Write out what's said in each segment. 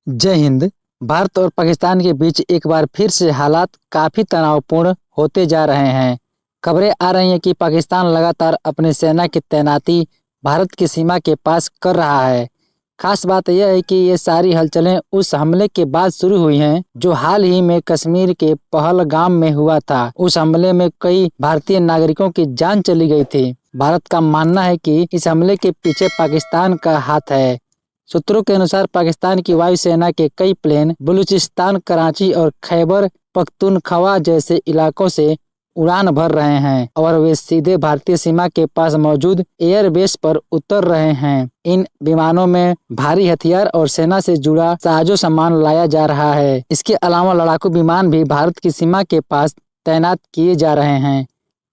जय हिंद। भारत और पाकिस्तान के बीच एक बार फिर से हालात काफी तनावपूर्ण होते जा रहे हैं। खबरें आ रही हैं कि पाकिस्तान लगातार अपनी सेना की तैनाती भारत की सीमा के पास कर रहा है। खास बात यह है कि ये सारी हलचलें उस हमले के बाद शुरू हुई हैं जो हाल ही में कश्मीर के पहलगाम में हुआ था। उस हमले में कई भारतीय नागरिकों की जान चली गई थी। भारत का मानना है कि इस हमले के पीछे पाकिस्तान का हाथ है। सूत्रों के अनुसार पाकिस्तान की वायुसेना के कई प्लेन बलूचिस्तान, कराची और खैबर पख्तूनख्वा जैसे इलाकों से उड़ान भर रहे हैं और वे सीधे भारतीय सीमा के पास मौजूद एयरबेस पर उतर रहे हैं। इन विमानों में भारी हथियार और सेना से जुड़ा साजो सामान लाया जा रहा है। इसके अलावा लड़ाकू विमान भी भारत की सीमा के पास तैनात किए जा रहे हैं।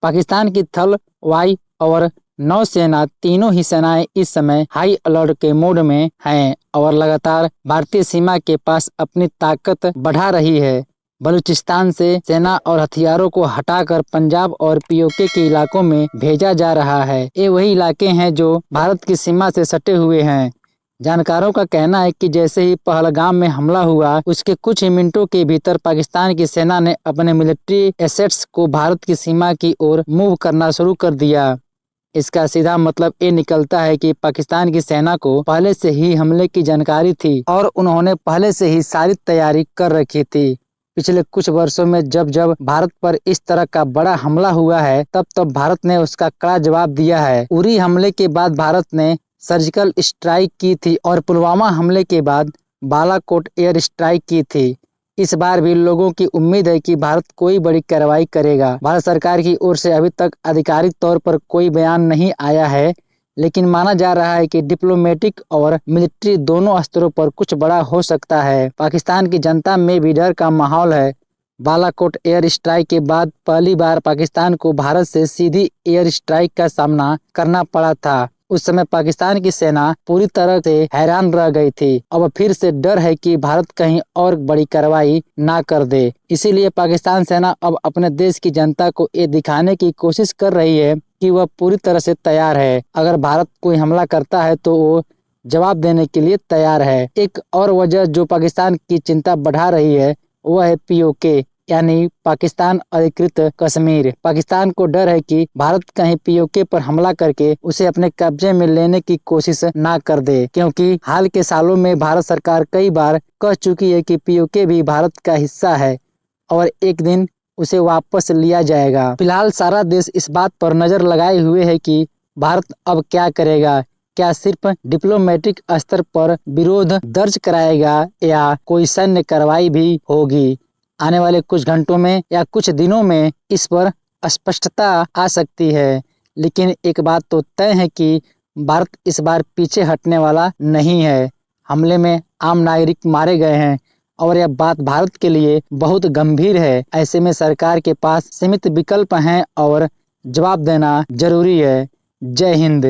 पाकिस्तान की थल, वायु और नौसेना तीनों ही सेनाएं इस समय हाई अलर्ट के मोड में हैं और लगातार भारतीय सीमा के पास अपनी ताकत बढ़ा रही है। बलूचिस्तान से सेना और हथियारों को हटाकर पंजाब और पीओके के इलाकों में भेजा जा रहा है। ये वही इलाके हैं जो भारत की सीमा से सटे हुए हैं। जानकारों का कहना है कि जैसे ही पहलगाम में हमला हुआ, उसके कुछ ही मिनटों के भीतर पाकिस्तान की सेना ने अपने मिलिट्री एसेट्स को भारत की सीमा की ओर मूव करना शुरू कर दिया। इसका सीधा मतलब ये निकलता है कि पाकिस्तान की सेना को पहले से ही हमले की जानकारी थी और उन्होंने पहले से ही सारी तैयारी कर रखी थी। पिछले कुछ वर्षों में जब जब भारत पर इस तरह का बड़ा हमला हुआ है, तब भारत ने उसका कड़ा जवाब दिया है। उरी हमले के बाद भारत ने सर्जिकल स्ट्राइक की थी और पुलवामा हमले के बाद बालाकोट एयर स्ट्राइक की थी। इस बार भी लोगों की उम्मीद है कि भारत कोई बड़ी कार्रवाई करेगा। भारत सरकार की ओर से अभी तक आधिकारिक तौर पर कोई बयान नहीं आया है, लेकिन माना जा रहा है कि डिप्लोमेटिक और मिलिट्री दोनों स्तरों पर कुछ बड़ा हो सकता है। पाकिस्तान की जनता में भी डर का माहौल है। बालाकोट एयर स्ट्राइक के बाद पहली बार पाकिस्तान को भारत से सीधी एयर स्ट्राइक का सामना करना पड़ा था। उस समय पाकिस्तान की सेना पूरी तरह से हैरान रह गई थी। अब फिर से डर है कि भारत कहीं और बड़ी कार्रवाई ना कर दे। इसीलिए पाकिस्तान सेना अब अपने देश की जनता को ये दिखाने की कोशिश कर रही है कि वह पूरी तरह से तैयार है। अगर भारत कोई हमला करता है तो वो जवाब देने के लिए तैयार है। एक और वजह जो पाकिस्तान की चिंता बढ़ा रही है वह है पीओके यानी पाकिस्तान अधिकृत कश्मीर। पाकिस्तान को डर है कि भारत कहीं पीओके पर हमला करके उसे अपने कब्जे में लेने की कोशिश ना कर दे, क्योंकि हाल के सालों में भारत सरकार कई बार कह चुकी है कि पीओके भी भारत का हिस्सा है और एक दिन उसे वापस लिया जाएगा। फिलहाल सारा देश इस बात पर नजर लगाए हुए है कि भारत अब क्या करेगा। क्या सिर्फ डिप्लोमेटिक स्तर पर विरोध दर्ज कराएगा या कोई सैन्य कार्रवाई भी होगी। आने वाले कुछ घंटों में या कुछ दिनों में इस पर स्पष्टता आ सकती है, लेकिन एक बात तो तय है कि भारत इस बार पीछे हटने वाला नहीं है। हमले में आम नागरिक मारे गए हैं और यह बात भारत के लिए बहुत गंभीर है। ऐसे में सरकार के पास सीमित विकल्प हैं और जवाब देना जरूरी है। जय हिंद।